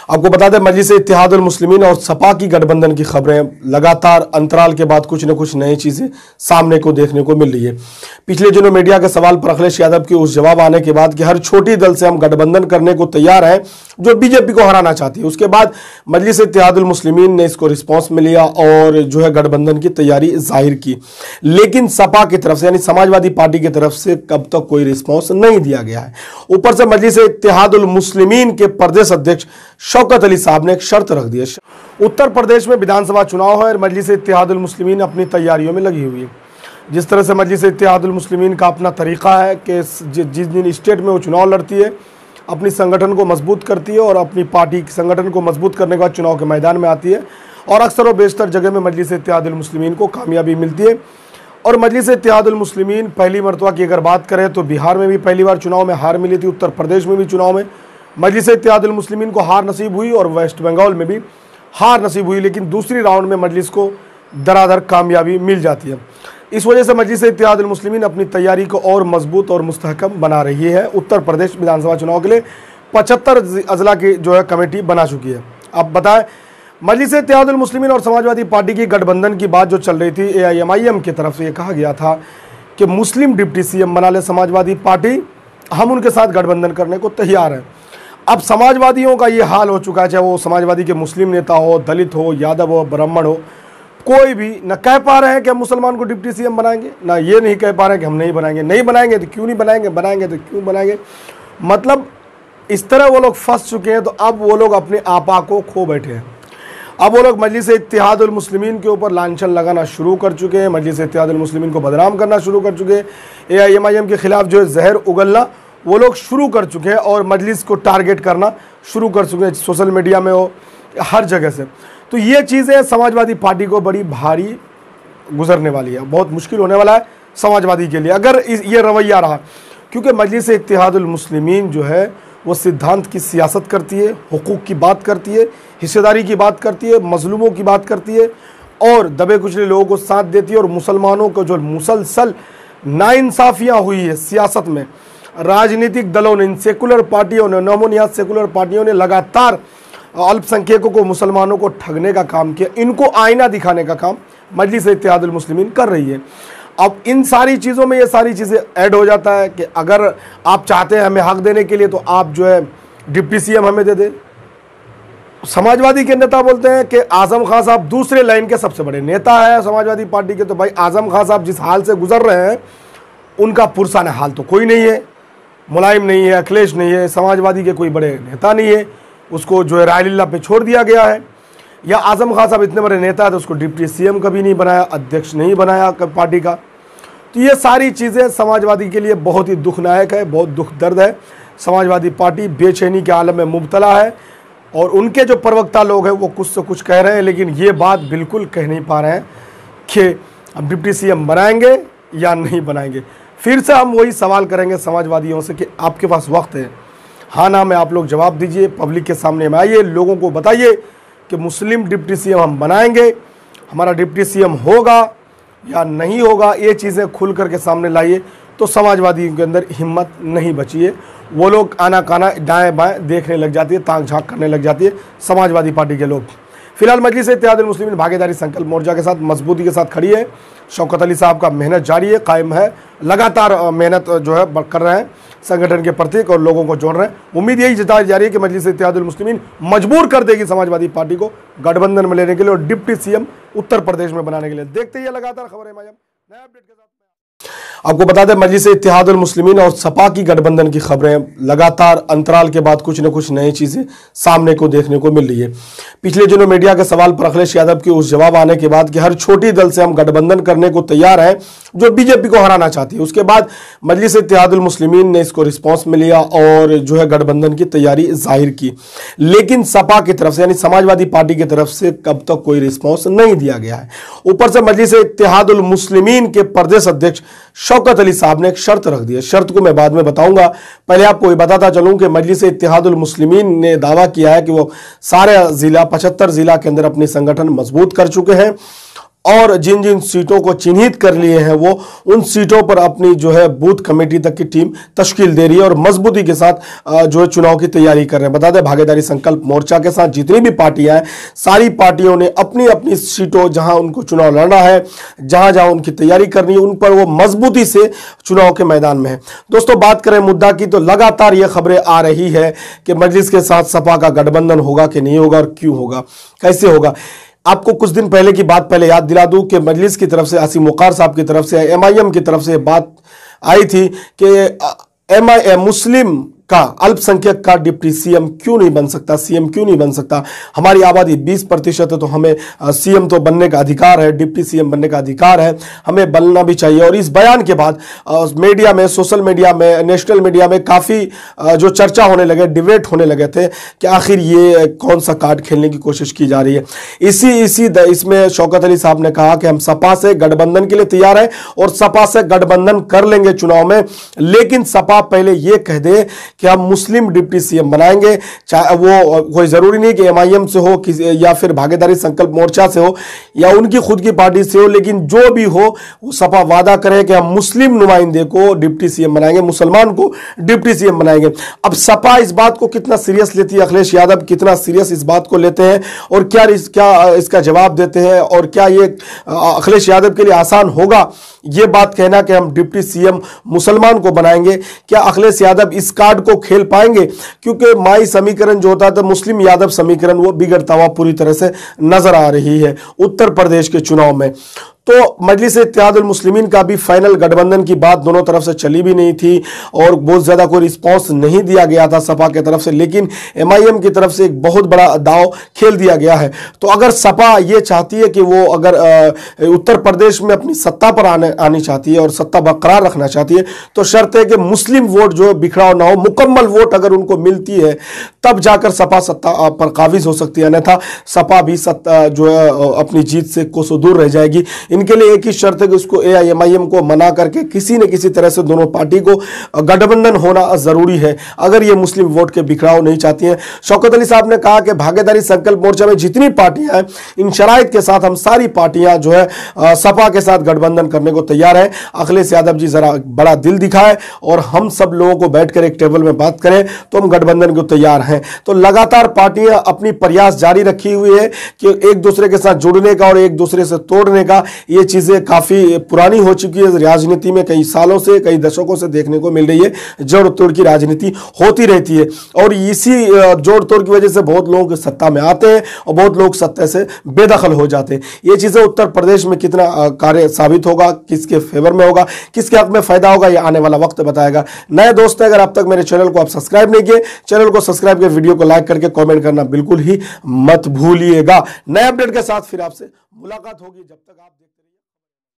आपको बता दें मजलिस इत्तेहादुल मुस्लिमीन और सपा की गठबंधन की खबरें लगातार अंतराल के बाद कुछ न कुछ नई चीजें सामने को देखने को मिल रही है। पिछले दिनों मीडिया के सवाल पर अखिलेश यादव के उस जवाब आने के बाद कि हर छोटी दल से हम गठबंधन करने को तैयार हैं जो बीजेपी को हराना चाहती है, उसके बाद मजलिस इत्तेहादुल मुस्लिमीन ने इसको रिस्पॉन्स में लिया और जो है गठबंधन की तैयारी जाहिर की। लेकिन सपा की तरफ से यानी समाजवादी पार्टी की तरफ से कब तक कोई रिस्पॉन्स नहीं दिया गया है। ऊपर से मजलिस इत्तेहादुल मुस्लिमीन के प्रदेश अध्यक्ष शौकत अली साहब ने एक शर्त रख दी है। उत्तर प्रदेश में विधानसभा चुनाव है और मजलिस इत्तेहादुल मुस्लिमीन अपनी तैयारियों में लगी हुई है। जिस तरह से मजलिस इत्तेहादुल मुस्लिमीन का अपना तरीका है कि जिस दिन स्टेट में वो चुनाव लड़ती है अपनी संगठन को मजबूत करती है और अपनी पार्टी संगठन को मजबूत करने के बाद चुनाव के मैदान में आती है और अक्सर व बेशतर जगह में मजलिस इत्तेहादुल मुस्लिमीन को कामयाबी मिलती है। और मजलिस इत्तेहादुल मुस्लिमीन पहली मरतबा की अगर बात करें तो बिहार में भी पहली बार चुनाव में हार मिली थी, उत्तर प्रदेश में भी चुनाव में मजलिस इत्तेहादुल मुस्लिमीन को हार नसीब हुई और वेस्ट बंगाल में भी हार नसीब हुई, लेकिन दूसरी राउंड में मजलिस को दरादर कामयाबी मिल जाती है। इस वजह से मजलिस इत्तेहादुल मुस्लिमीन अपनी तैयारी को और मजबूत और मुस्तहकम बना रही है। उत्तर प्रदेश विधानसभा चुनाव के लिए 75 अजला की जो है कमेटी बना चुकी है। अब बताएं मजलिस इत्तेहादुल मुस्लिमीन और समाजवादी पार्टी की गठबंधन की बात जो चल रही थी, AIMIM की तरफ से ये कहा गया था कि मुस्लिम डिप्टी CM बना ले समाजवादी पार्टी, हम उनके साथ गठबंधन करने को तैयार हैं। अब समाजवादियों का ये हाल हो चुका है, चाहे वो समाजवादी के मुस्लिम नेता हो, दलित हो, यादव हो, ब्राह्मण हो, कोई भी न कह पा रहे हैं कि हम मुसलमान को डिप्टी CM बनाएंगे, ना ये नहीं कह पा रहे हैं कि हम नहीं बनाएंगे। नहीं बनाएंगे तो क्यों नहीं बनाएंगे, बनाएंगे तो क्यों बनाएंगे। मतलब इस तरह वो लोग फंस चुके हैं। तो अब वो लोग अपने आपा को खो बैठे हैं। अब वो लोग मजलिस इत्तेहादुल मुस्लिमीन के ऊपर लांछन लगाना शुरू कर चुके हैं, मजलिस इत्तेहादुल मुस्लिमीन को बदनाम करना शुरू कर चुके हैं, AIMIM के खिलाफ जो है जहर उगलना वो लोग शुरू कर चुके हैं और मजलिस को टारगेट करना शुरू कर चुके हैं, सोशल मीडिया में हो, हर जगह से। तो ये चीज़ें समाजवादी पार्टी को बड़ी भारी गुजरने वाली है, बहुत मुश्किल होने वाला है समाजवादी के लिए अगर ये रवैया रहा, क्योंकि मजलिस इत्तेहादुल मुस्लिमीन जो है वो सिद्धांत की सियासत करती है, हुकूक की बात करती है, हिस्सेदारी की बात करती है, मजलूमों की बात करती है और दबे कुचले लोगों को साथ देती है। और मुसलमानों को जो मुसलसल नाइंसाफियाँ हुई है सियासत में, राजनीतिक दलों ने, सेकुलर पार्टियों ने, नमोनियात सेकुलर पार्टियों ने लगातार अल्पसंख्यकों को, मुसलमानों को ठगने का काम किया, इनको आईना दिखाने का काम मजलिस इत्तेहादुल मुस्लिमीन कर रही है। अब इन सारी चीज़ों में ये सारी चीज़ें ऐड हो जाता है कि अगर आप चाहते हैं हमें हक देने के लिए तो आप जो है डिप्टी CM हमें दे दे। समाजवादी के नेता बोलते हैं कि आजम खान साहब दूसरे लाइन के सबसे बड़े नेता है समाजवादी पार्टी के। तो भाई आजम खान साहब जिस हाल से गुजर रहे हैं उनका पुरसाने हाल तो कोई नहीं है, मुलायम नहीं है, अखिलेश नहीं है, समाजवादी के कोई बड़े नेता नहीं है, उसको जो है रायलीला पे छोड़ दिया गया है। या आजम खान साहब इतने बड़े नेता थे, उसको डिप्टी CM कभी नहीं बनाया, अध्यक्ष नहीं बनाया पार्टी का। तो ये सारी चीज़ें समाजवादी के लिए बहुत ही दुखनायक है, बहुत दुख दर्द है। समाजवादी पार्टी बेचैनी के आलम में मुब्तला है और उनके जो प्रवक्ता लोग हैं वो कुछ से कुछ कह रहे हैं, लेकिन ये बात बिल्कुल कह नहीं पा रहे हैं कि हम डिप्टी CM बनाएंगे या नहीं बनाएंगे। फिर से हम वही सवाल करेंगे समाजवादियों से कि आपके पास वक्त है, हाँ ना में आप लोग जवाब दीजिए, पब्लिक के सामने में आइए, लोगों को बताइए कि मुस्लिम डिप्टी CM हम बनाएंगे, हमारा डिप्टी CM होगा या नहीं होगा। ये चीज़ें खुल करके सामने लाइए तो समाजवादियों के अंदर हिम्मत नहीं बची है। वो लोग आना काना दाएं बाएं देखने लग जाती है, ताक झाँक करने लग जाती है समाजवादी पार्टी के लोग। फिलहाल मजलिस इत्तेहादुल मुस्लिमीन भागीदारी संकल्प मोर्चा के साथ मजबूती के साथ खड़ी है। शौकत अली साहब का मेहनत जारी है, कायम है, लगातार मेहनत जो है कर रहे हैं संगठन के प्रतीक और लोगों को जोड़ रहे हैं। उम्मीद यही जताई जा रही है कि मजलिस इत्तेहादुल मुस्लिमीन मजबूर कर देगी समाजवादी पार्टी को गठबंधन में लेने के लिए और डिप्टी CM उत्तर प्रदेश में बनाने के लिए। देखते ही लगातार खबर है नए अपडेट के साथ। आपको बता दें मजलिस इत्तेहादुल मुस्लिमीन और सपा की गठबंधन की खबरें लगातार अंतराल के बाद कुछ न कुछ नई चीजें सामने को देखने को मिल रही है। पिछले दिनों मीडिया के सवाल पर अखिलेश यादव के उस जवाब आने के बाद कि हर छोटी दल से हम गठबंधन करने को तैयार हैं जो बीजेपी को हराना चाहती है, उसके बाद मजलिस इत्तेहादुल मुस्लिमीन ने इसको रिस्पॉन्स में लिया और जो है गठबंधन की तैयारी जाहिर की। लेकिन सपा की तरफ से यानी समाजवादी पार्टी की तरफ से कब तक कोई रिस्पॉन्स नहीं दिया गया है। ऊपर से मजलिस इत्तेहादुल मुस्लिमीन के प्रदेश अध्यक्ष शौकत अली साहब ने एक शर्त रख दी है। शर्त को मैं बाद में बताऊंगा, पहले आपको ये बताता चलूं कि मजलिस इत्तेहादुल मुस्लिमीन ने दावा किया है कि वो सारे जिला 75 जिला के अंदर अपनी संगठन मजबूत कर चुके हैं और जिन जिन सीटों को चिन्हित कर लिए हैं वो उन सीटों पर अपनी जो है बूथ कमेटी तक की टीम तश्कील दे रही है और मजबूती के साथ जो है चुनाव की तैयारी कर रहे हैं। बता दें, भागीदारी संकल्प मोर्चा के साथ जितनी भी पार्टियां हैं, सारी पार्टियों ने अपनी अपनी सीटों जहां उनको चुनाव लड़ना है, जहां जहां उनकी तैयारी करनी है, उन पर वो मजबूती से चुनाव के मैदान में है। दोस्तों, बात करें मुद्दा की तो लगातार ये खबरें आ रही है कि मजलिस के साथ सपा का गठबंधन होगा कि नहीं होगा और क्यों होगा, कैसे होगा। आपको कुछ दिन पहले की बात पहले याद दिला दूं कि मजलिस की तरफ से, आसिम वक़ार साहब की तरफ से, एमआईएम की तरफ से बात आई थी कि मुस्लिम का, अल्पसंख्यक का डिप्टी सीएम क्यों नहीं बन सकता, सीएम क्यों नहीं बन सकता। हमारी आबादी 20% है तो हमें सीएम तो बनने का अधिकार है, डिप्टी सीएम बनने का अधिकार है, हमें बनना भी चाहिए। और इस बयान के बाद मीडिया में, सोशल मीडिया में, नेशनल मीडिया में काफ़ी जो चर्चा होने लगे, डिबेट होने लगे थे कि आखिर ये कौन सा कार्ड खेलने की कोशिश की जा रही है। इसमें शौकत अली साहब ने कहा कि हम सपा से गठबंधन के लिए तैयार है और सपा से गठबंधन कर लेंगे चुनाव में, लेकिन सपा पहले ये कह दे कि हम मुस्लिम डिप्टी सीएम बनाएंगे। चाहे वो कोई जरूरी नहीं कि एमआईएम से हो या फिर भागीदारी संकल्प मोर्चा से हो या उनकी खुद की पार्टी से हो, लेकिन जो भी हो वो सपा वादा करे कि हम मुस्लिम नुमाइंदे को डिप्टी सीएम बनाएंगे, मुसलमान को डिप्टी सीएम बनाएंगे। अब सपा इस बात को कितना सीरियस लेती है, अखिलेश यादव कितना सीरियस इस बात को लेते हैं और क्या इसका जवाब देते हैं, और क्या ये अखिलेश यादव के लिए आसान होगा ये बात कहना कि हम डिप्टी सीएम मुसलमान को बनाएंगे। क्या अखिलेश यादव इस कार्ड को खेल पाएंगे, क्योंकि माई समीकरण जो होता है तो मुस्लिम यादव समीकरण वो बिगड़ता हुआ पूरी तरह से नजर आ रही है उत्तर प्रदेश के चुनाव में। तो मजलिस इत्तेहादुल मुस्लिमीन का भी फाइनल गठबंधन की बात दोनों तरफ से चली भी नहीं थी और बहुत ज़्यादा कोई रिस्पांस नहीं दिया गया था सपा की तरफ से, लेकिन एमआईएम की तरफ से एक बहुत बड़ा दाव खेल दिया गया है। तो अगर सपा ये चाहती है कि वो अगर उत्तर प्रदेश में अपनी सत्ता पर आनी चाहती है और सत्ता बरकरार रखना चाहती है तो शर्त है कि मुस्लिम वोट जो बिखराव ना हो, मुकम्मल वोट अगर उनको मिलती है तब जाकर सपा सत्ता पर काबिज हो सकती है, अन्यथा सपा भी सत्ता जो है अपनी जीत से कोसों दूर रह जाएगी। इनके लिए एक ही शर्त है कि उसको एआईएमआईएम को मना करके किसी न किसी तरह से दोनों पार्टी को गठबंधन होना जरूरी है अगर ये मुस्लिम वोट के बिखराव नहीं चाहती हैं। शौकत अली साहब ने कहा कि भागीदारी संकल्प मोर्चा में जितनी पार्टियां हैं, इन शराइत के साथ हम सारी पार्टियां जो है सपा के साथ गठबंधन करने को तैयार है। अखिलेश यादव जी जरा बड़ा दिल दिखाए और हम सब लोगों को बैठकर एक टेबल में बात करें तो हम गठबंधन को तैयार हैं। तो लगातार पार्टियां अपनी प्रयास जारी रखी हुई है कि एक दूसरे के साथ जुड़ने का और एक दूसरे से तोड़ने का। ये चीजें काफी पुरानी हो चुकी है राजनीति में, कई सालों से, कई दशकों से देखने को मिल रही है। जोड़ तोड़ की राजनीति होती रहती है और इसी जोड़ तोड़ की वजह से बहुत लोग सत्ता में आते हैं और बहुत लोग सत्ता से बेदखल हो जाते हैं। ये चीजें उत्तर प्रदेश में कितना कार्य साबित होगा, किसके फेवर में होगा, किसके हक में फायदा होगा, ये आने वाला वक्त बताएगा। नए दोस्त अगर अब तक मेरे चैनल को आप सब्सक्राइब नहीं किए, चैनल को सब्सक्राइब कर, वीडियो को लाइक करके कमेंट करना बिल्कुल ही मत भूलिएगा। नए अपडेट के साथ फिर आपसे मुलाकात होगी। जब तक आप